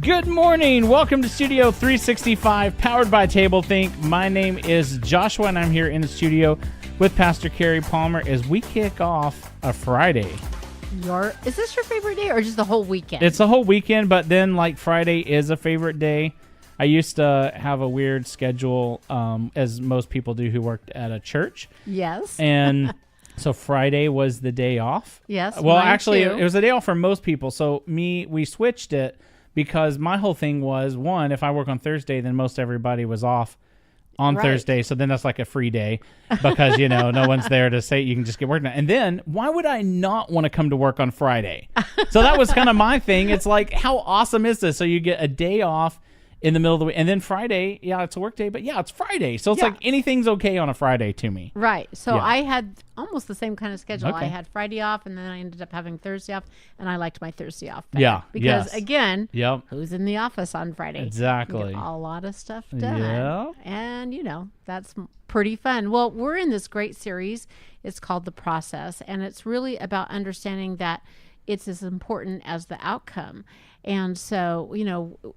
Good morning. Welcome to Studio 365, powered by tablethink. My name is Joshua, and I'm here in the studio with Pastor Kerrie Palmer as we kick off a Friday. Is this your favorite day or just the whole weekend? It's a whole weekend, but then like Friday is a favorite day. I used to have a weird schedule, as most people do who worked at a church. Yes. And so Friday was the day off. Yes. Well, actually, too. it was a day off for most people. So we switched it because my whole thing was, one, if I work on Thursday, then most everybody was off on Thursday. So then that's like a free day because, no one's there to say you can just get work done. And then why would I not want to come to work on Friday? So that was kind of my thing. It's like, how awesome is this? So you get a day off in the middle of the week. And then Friday, it's a work day, but it's Friday. So it's like anything's okay on a Friday to me. Right. So I had almost the same kind of schedule. Okay. I had Friday off, and then I ended up having Thursday off, and I liked my Thursday off better. Because, again, who's in the office on Friday? Exactly. You get a lot of stuff done. Yeah. And, that's pretty fun. Well, we're in this great series. It's called The Process, and it's really about understanding that it's as important as the outcome. And so,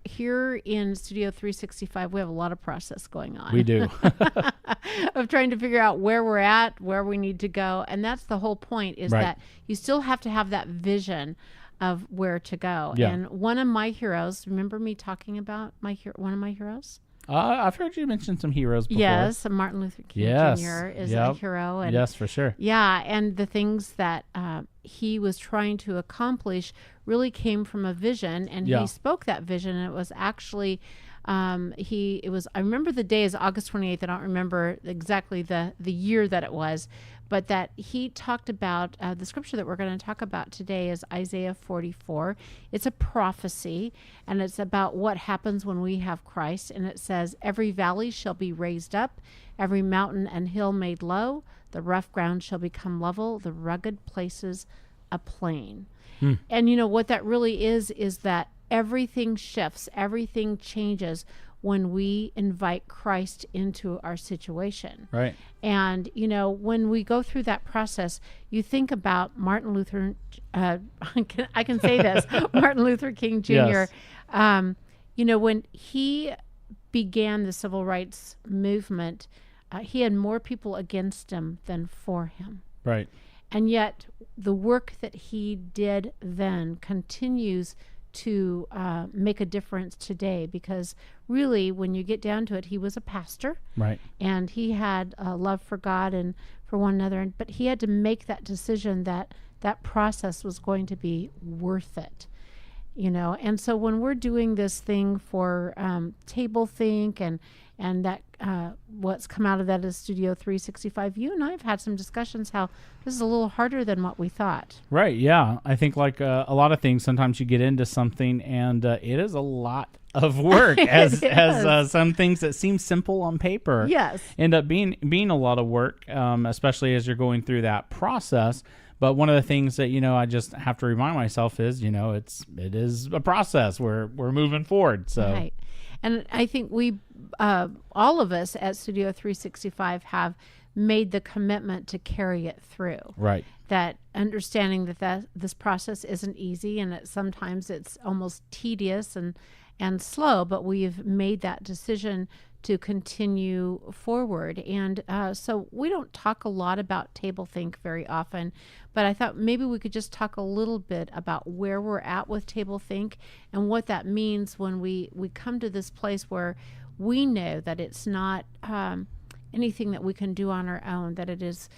here in Studio 365, we have a lot of process going on. We do. Of trying to figure out where we're at, where we need to go. And that's the whole point, is that you still have to have that vision of where to go. Yeah. And one of my heroes, remember me talking about one of my heroes? I've heard you mention some heroes before. Yes, Martin Luther King Jr. is a hero. And yes, for sure. Yeah, and the things that he was trying to accomplish really came from a vision, and he spoke that vision, and it was actually, I remember the day is August 28th, I don't remember exactly the year that it was, but that he talked about, the scripture that we're going to talk about today is Isaiah 44. It's a prophecy, and it's about what happens when we have Christ. And it says, every valley shall be raised up, every mountain and hill made low, the rough ground shall become level, the rugged places a plain. And what that really is that everything shifts, everything changes when we invite Christ into our situation. Right. And, when we go through that process, you think about Martin Luther, I can say this, Martin Luther King Jr. Yes. When he began the civil rights movement, he had more people against him than for him. Right. And yet the work that he did then continues to make a difference today, because really, when you get down to it, he was a pastor, right? And he had a love for God and for one another, but he had to make that decision that process was going to be worth it, And so when we're doing this thing for tablethink and that what's come out of that is Studio 365, you and I have had some discussions how this is a little harder than what we thought. Right, yeah. I think like a lot of things, sometimes you get into something and it is a lot of work as some things that seem simple on paper end up being a lot of work, especially as you're going through that process. But one of the things that, I just have to remind myself is, it is a process. We're moving forward. So. Right. And I think we, all of us at Studio 365 have made the commitment to carry it through. Right. That understanding that this process isn't easy, and sometimes it's almost tedious and slow, but we've made that decision to continue forward. And so we don't talk a lot about tablethink very often, but I thought maybe we could just talk a little bit about where we're at with tablethink and what that means when we come to this place where we know that it's not anything that we can do on our own, that it is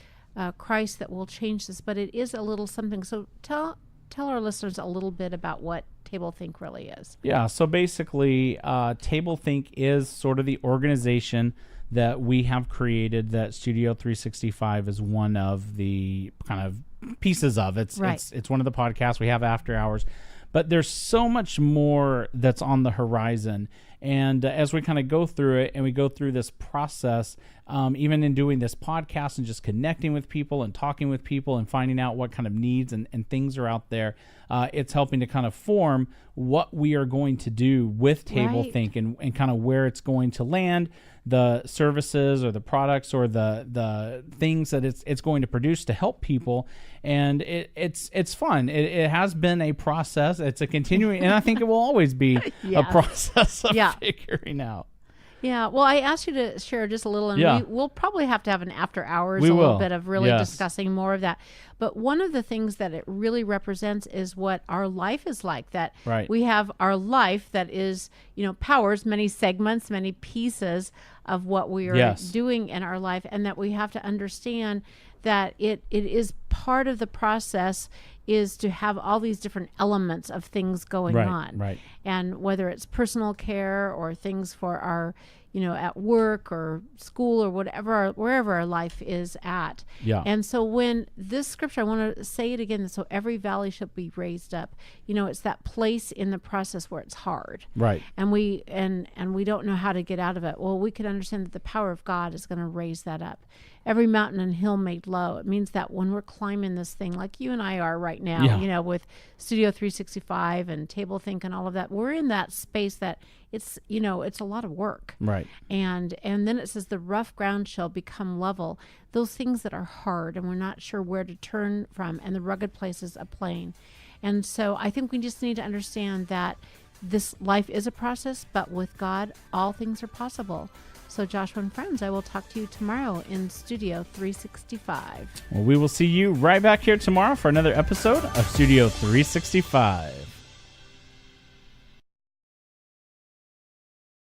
Christ that will change this, but it is a little something. So tell our listeners a little bit about what tablethink really is. Yeah, so basically, tablethink is sort of the organization that we have created that Studio 365 is one of the kind of pieces of. It's one of the podcasts we have after hours, but there's so much more that's on the horizon. And as we kind of go through it and we go through this process, even in doing this podcast and just connecting with people and talking with people and finding out what kind of needs and things are out there, it's helping to kind of form what we are going to do with tablethink and kind of where it's going to land, the services or the products or the things that it's going to produce to help people. And it's fun. It has been a process. It's a continuing, and I think it will always be a process of figuring out. Yeah, well, I asked you to share just a little, and we'll probably have to have an after hours, little bit of really discussing more of that. But one of the things that it really represents is what our life is like, that we have our life that is, powers many segments, many pieces of what we are doing in our life, and that we have to understand that it is part of the process is to have all these different elements of things going on. Right. And whether it's personal care or things for our, at work or school or whatever, wherever our life is at. Yeah. And so when this scripture, I want to say it again, so every valley shall be raised up. It's that place in the process where it's hard. Right. And we don't know how to get out of it. Well, we could understand that the power of God is going to raise that up. Every mountain and hill made low. It means that when we're climbing this thing, like you and I are right now, with Studio 365 and tablethink and all of that, we're in that space that it's a lot of work. Right. And then it says the rough ground shall become level. Those things that are hard and we're not sure where to turn from, and the rugged places a plain. And so I think we just need to understand that this life is a process, but with God, all things are possible. So Joshua and friends, I will talk to you tomorrow in Studio 365. Well, we will see you right back here tomorrow for another episode of Studio 365.